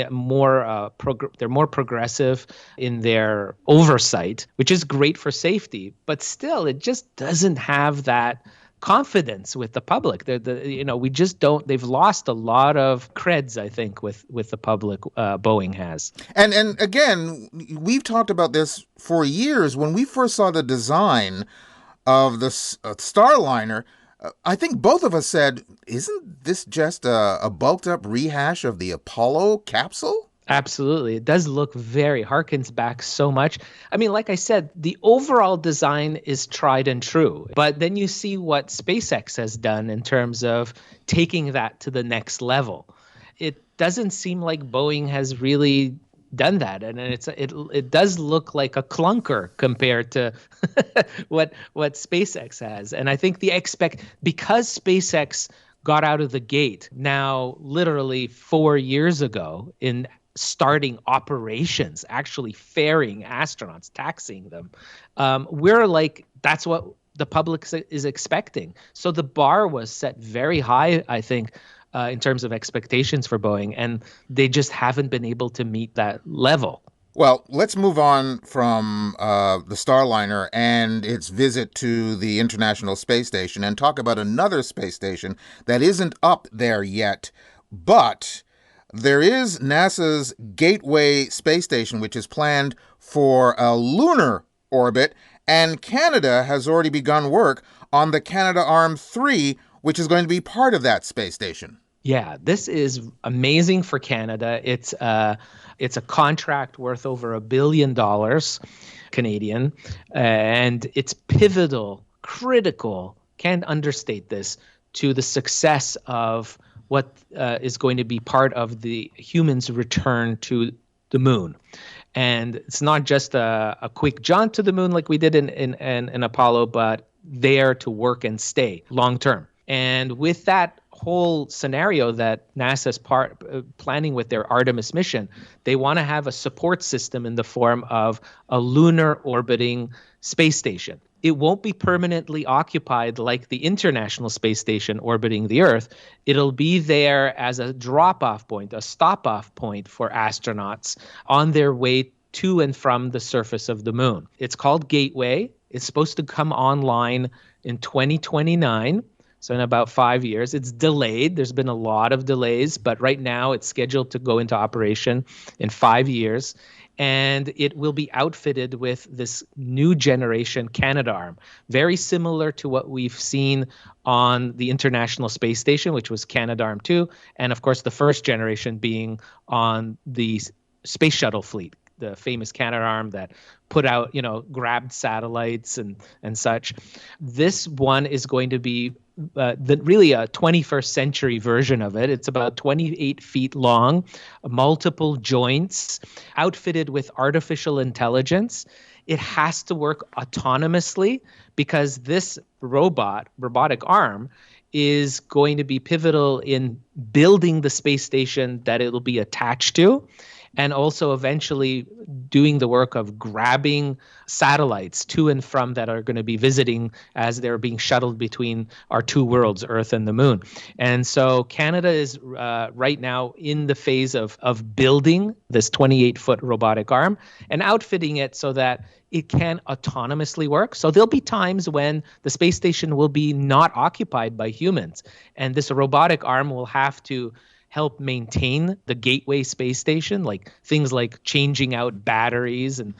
they're more progressive in their oversight, which is great for safety. But still, it just doesn't have that confidence with the public. We just don't. They've lost a lot of creds, I think, with the public. Boeing has. And again, we've talked about this for years. When we first saw the design of the Starliner, I think both of us said, isn't this just a bulked up rehash of the Apollo capsule? Absolutely. It does look harkens back so much. I mean, like I said, the overall design is tried and true. But then you see what SpaceX has done in terms of taking that to the next level. It doesn't seem like Boeing has really done that, and it does look like a clunker compared to what SpaceX has. And I think because SpaceX got out of the gate now literally 4 years ago in starting operations, actually ferrying astronauts, taxiing them, we're like, that's what the public is expecting. So the bar was set very high, I think, in terms of expectations for Boeing, and they just haven't been able to meet that level. Well, let's move on from the Starliner and its visit to the International Space Station and talk about another space station that isn't up there yet, but there is NASA's Gateway Space Station, which is planned for a lunar orbit, and Canada has already begun work on the Canadarm3, which is going to be part of that space station. Yeah, this is amazing for Canada. It's a contract worth over $1 billion Canadian, and it's pivotal, critical, can't understate this, to the success of what is going to be part of the humans' return to the moon. And it's not just a quick jaunt to the moon like we did in Apollo, but there to work and stay long term. And with that whole scenario that NASA's planning with their Artemis mission, they want to have a support system in the form of a lunar orbiting space station. It won't be permanently occupied like the International Space Station orbiting the Earth. It'll be there as a drop-off point, a stop-off point for astronauts on their way to and from the surface of the moon. It's called Gateway. It's supposed to come online in 2029. So in about 5 years. It's delayed. There's been a lot of delays, but right now it's scheduled to go into operation in 5 years. And it will be outfitted with this new generation Canadarm, very similar to what we've seen on the International Space Station, which was Canadarm2, and of course the first generation being on the Space Shuttle fleet, the famous Canadarm that put out, grabbed satellites and such. This one is going to be really a 21st century version of it. It's about 28 feet long, multiple joints, outfitted with artificial intelligence. It has to work autonomously because this robotic arm is going to be pivotal in building the space station that it'll be attached to, and also eventually doing the work of grabbing satellites to and from that are going to be visiting as they're being shuttled between our two worlds, Earth and the Moon. And so Canada is right now in the phase of building this 28-foot robotic arm and outfitting it so that it can autonomously work. So there'll be times when the space station will be not occupied by humans, and this robotic arm will have to help maintain the gateway space station, like things like changing out batteries and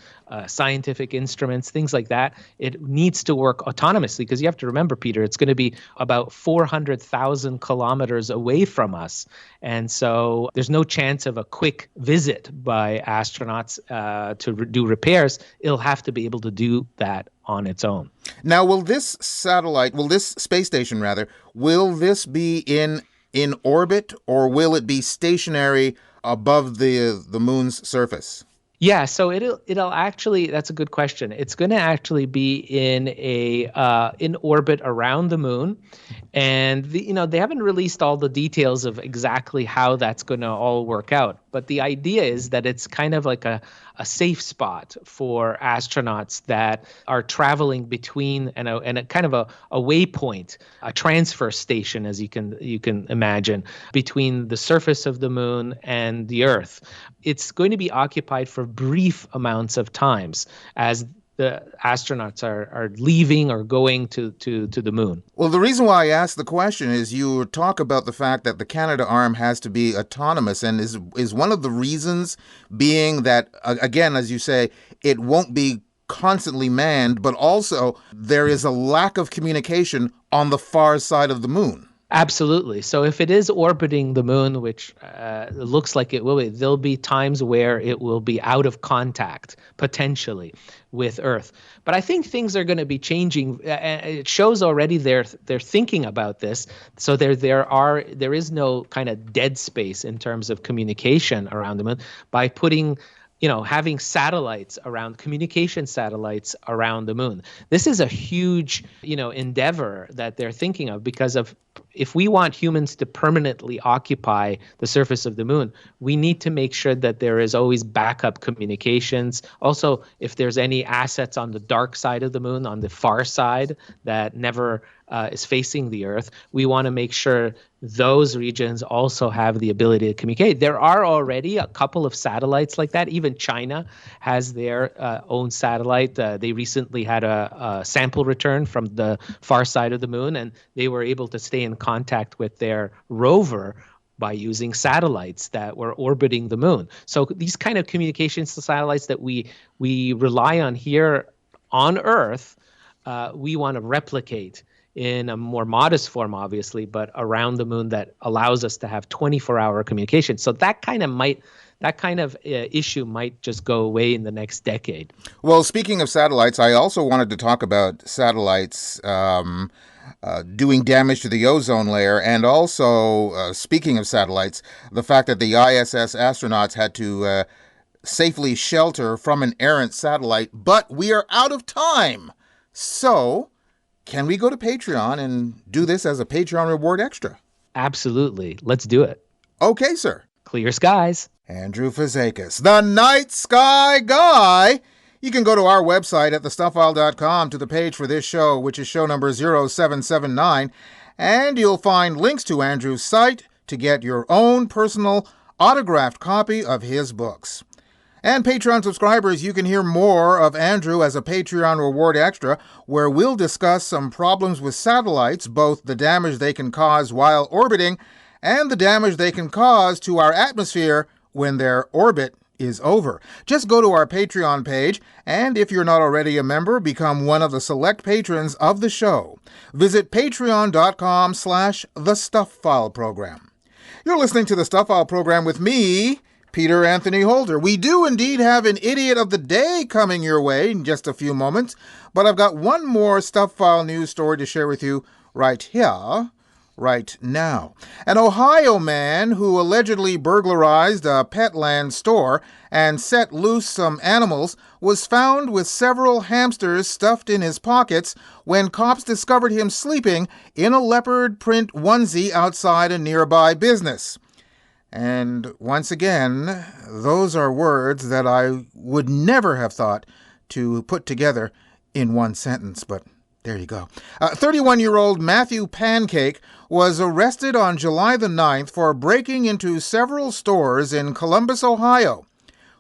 scientific instruments, things like that. It needs to work autonomously because you have to remember, Peter, it's going to be about 400,000 kilometers away from us. And so there's no chance of a quick visit by astronauts to do repairs. It'll have to be able to do that on its own. Now, will this space station will this be in orbit, or will it be stationary above the moon's surface? Yeah, so it'll actually, that's a good question. It's going to actually be in orbit around the moon, and they haven't released all the details of exactly how that's going to all work out. But the idea is that it's kind of like a safe spot for astronauts that are traveling between and a kind of a waypoint, a transfer station, as you can imagine, between the surface of the moon and the Earth. It's going to be occupied for brief amounts of times as the astronauts are leaving or going to the moon. Well, the reason why I asked the question is you talk about the fact that the Canada arm has to be autonomous, and is one of the reasons being that, again, as you say, it won't be constantly manned, but also there is a lack of communication on the far side of the moon. Absolutely. So if it is orbiting the moon, which looks like it will be, there'll be times where it will be out of contact, potentially, with Earth. But I think things are going to be changing. It shows already they're thinking about this. So there is no kind of dead space in terms of communication around the moon by putting having communication satellites around the moon. This is a huge, endeavor that they're thinking of because if we want humans to permanently occupy the surface of the moon, we need to make sure that there is always backup communications. Also, if there's any assets on the dark side of the moon, on the far side that never is facing the Earth, we want to make sure those regions also have the ability to communicate. There are already a couple of satellites like that. Even China has their own satellite. They recently had a sample return from the far side of the moon, and they were able to stay in contact with their rover by using satellites that were orbiting the moon. So these kind of communications satellites that we rely on here on Earth, we want to replicate in a more modest form, obviously, but around the moon that allows us to have 24-hour communication. So that kind of issue might just go away in the next decade. Well, speaking of satellites, I also wanted to talk about satellites doing damage to the ozone layer, and also, speaking of satellites, the fact that the ISS astronauts had to safely shelter from an errant satellite, but we are out of time. So, can we go to Patreon and do this as a Patreon reward extra? Absolutely. Let's do it. Okay, sir. Clear skies. Andrew Fazekas, the Night Sky Guy. You can go to our website at thestuffile.com to the page for this show, which is show number 0779, and you'll find links to Andrew's site to get your own personal autographed copy of his books. And Patreon subscribers, you can hear more of Andrew as a Patreon reward extra, where we'll discuss some problems with satellites, both the damage they can cause while orbiting and the damage they can cause to our atmosphere when their orbit is over. Just go to our Patreon page, and if you're not already a member, become one of the select patrons of the show. Visit patreon.com/The Stuph File Program. You're listening to The Stuph File Program with me, Peter Anthony Holder. We do indeed have an Idiot of the Day coming your way in just a few moments, but I've got one more Stuph File news story to share with you right here, right now. An Ohio man who allegedly burglarized a Petland store and set loose some animals was found with several hamsters stuffed in his pockets when cops discovered him sleeping in a leopard print onesie outside a nearby business. And once again, those are words that I would never have thought to put together in one sentence, but there you go. 31-year-old Matthew Pancake was arrested on July the 9th for breaking into several stores in Columbus, Ohio.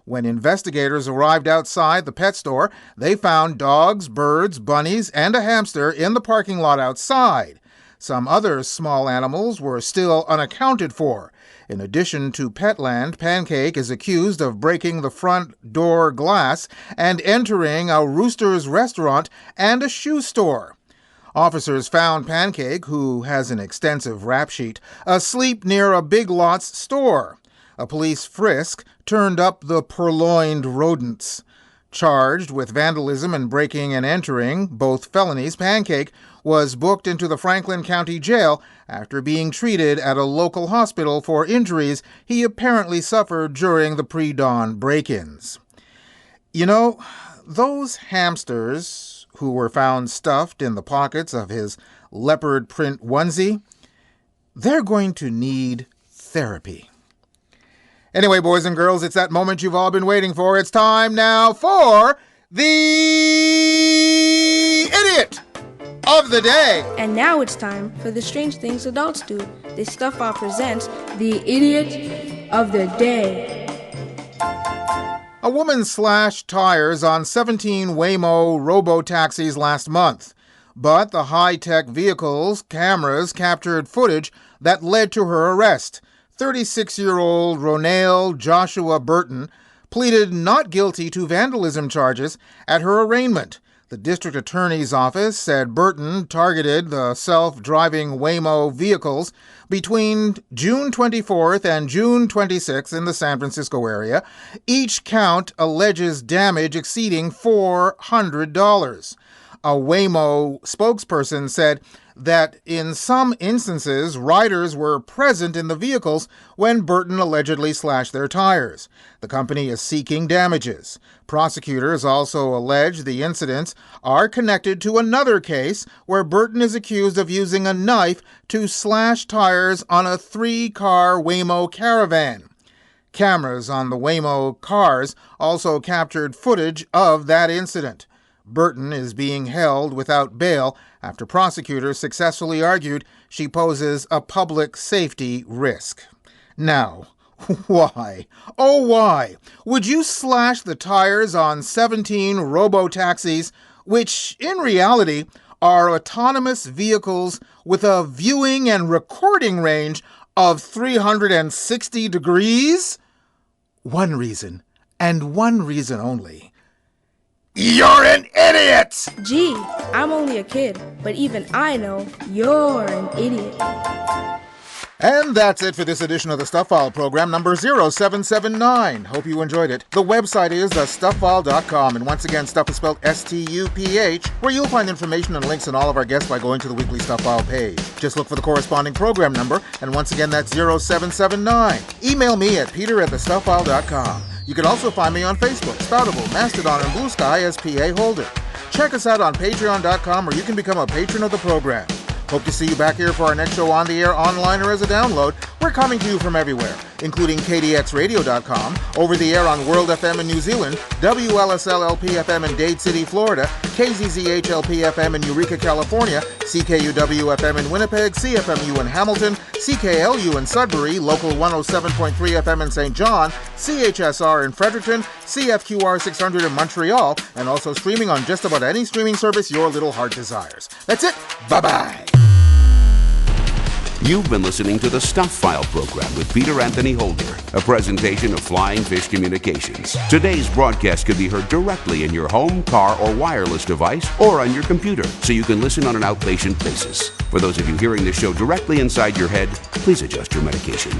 When investigators arrived outside the pet store, they found dogs, birds, bunnies, and a hamster in the parking lot outside. Some other small animals were still unaccounted for. In addition to Petland, Pancake is accused of breaking the front door glass and entering a Rooster's restaurant and a shoe store. Officers found Pancake, who has an extensive rap sheet, asleep near a Big Lots store. A police frisk turned up the purloined rodents. Charged with vandalism and breaking and entering, both felonies, Pancake was booked into the Franklin County Jail after being treated at a local hospital for injuries he apparently suffered during the pre-dawn break-ins. You know, those hamsters who were found stuffed in the pockets of his leopard print onesie, they're going to need therapy. Anyway, boys and girls, it's that moment you've all been waiting for. It's time now for the Idiot of the Day. And now it's time for the strange things adults do. This Stuff File presents the Idiot of the Day. A woman slashed tires on 17 Waymo robo-taxis last month, but the high-tech vehicle's cameras captured footage that led to her arrest. 36-year-old Ronale Joshua Burton pleaded not guilty to vandalism charges at her arraignment. The district attorney's office said Burton targeted the self-driving Waymo vehicles between June 24th and June 26th in the San Francisco area. Each count alleges damage exceeding $400. A Waymo spokesperson said that in some instances, riders were present in the vehicles when Burton allegedly slashed their tires. The company is seeking damages. Prosecutors also allege the incidents are connected to another case where Burton is accused of using a knife to slash tires on a 3-car Waymo Caravan. Cameras on the Waymo cars also captured footage of that incident. Burton is being held without bail after prosecutors successfully argued she poses a public safety risk. Now, why? Oh, why would you slash the tires on 17 robo-taxis, which in reality are autonomous vehicles with a viewing and recording range of 360 degrees? One reason, and one reason only. You're an idiot! Gee, I'm only a kid, but even I know you're an idiot. And that's it for this edition of the Stuph File Program, number 0779. Hope you enjoyed it. The website is thestufffile.com, and once again, Stuff is spelled S-T-U-P-H, where you'll find information and links on all of our guests by going to the weekly Stuph File page. Just look for the corresponding program number, and once again, that's 0779. Email me at peter@thestufffile.com. You can also find me on Facebook, Spoutable, Mastodon, and Blue Sky as PA Holder. Check us out on patreon.com, where you can become a patron of the program. Hope to see you back here for our next show on the air, online, or as a download. We're coming to you from everywhere, including KDXRadio.com, over the air on World FM in New Zealand, WLSL-LP-FM in Dade City, Florida, KZZH-LP-FM in Eureka, California, CKUW-FM in Winnipeg, CFMU in Hamilton, CKLU in Sudbury, Local 107.3 FM in St. John, CHSR in Fredericton, CFQR 600 in Montreal, and also streaming on just about any streaming service your little heart desires. That's it. Bye-bye. You've been listening to the Stuph File Program with Peter Anthony Holder, a presentation of Flying Fish Communications. Today's broadcast could be heard directly in your home, car, or wireless device, or on your computer, so you can listen on an outpatient basis. For those of you hearing this show directly inside your head, please adjust your medication.